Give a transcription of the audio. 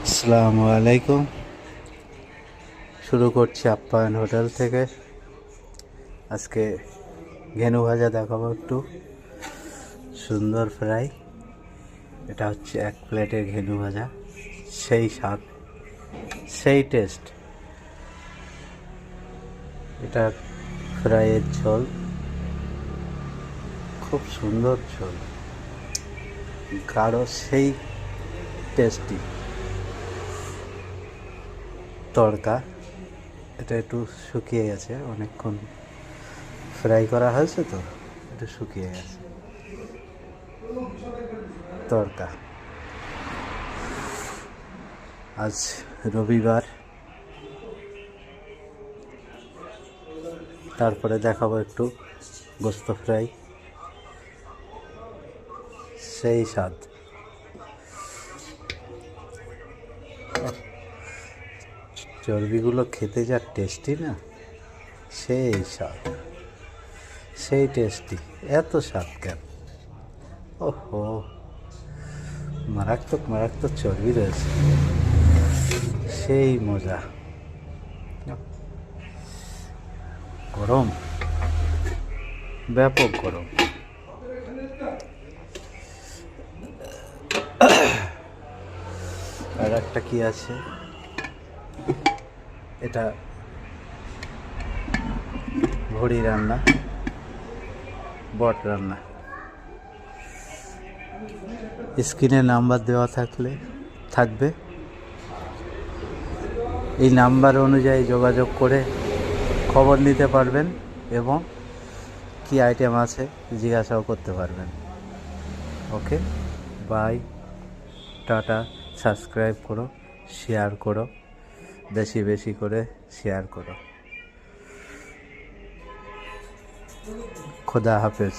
আসসালামু আলাইকুম। শুরু করছি আপ্যায়ন হোটেল থেকে। আজকে ঘেনু ভাজা দেখাবো, একটু সুন্দর ফ্রাই। এটা হচ্ছে এক প্লেটের ঘেনু ভাজা, সেই স্বাদ, সেই টেস্ট। এটা ফ্রাইয়ের ঝোল, খুব সুন্দর ঝোল, গাঢ়, সেই টেস্টি। তড়কা, এটা একটু শুকিয়ে গেছে, অনেকক্ষণ ফ্রাই করা হয়েছে তো একটু শুকিয়ে গেছে। তড়কা, আজ রবিবার। তারপরে দেখাবো একটু গোস্ত ফ্রাই, সেই স্বাদ। চর্বিগুলো খেতে যা টেস্টি না, সেই স্বাদ, সেই টেস্টি। এত স্বাদ কেন? ওহো, মারাত্মক মারাত্মক চর্বি রয়েছে, সেই মজা। গরম, ব্যাপক গরম। আর একটা কি আছে, এটা ভড়ি রান্না, বট রান্না। স্ক্রিনে নাম্বার দেওয়া থাকবে, এই নাম্বার অনুযায়ী যোগাযোগ করে খবর নিতে পারবেন এবং কি আইটেম আছে জিজ্ঞাসাও করতে পারবেন। ওকে, বাই, টাটা। সাবস্ক্রাইব করো, শেয়ার করো, বেশি বেশি করে শেয়ার করো। খুদা হাফেজ।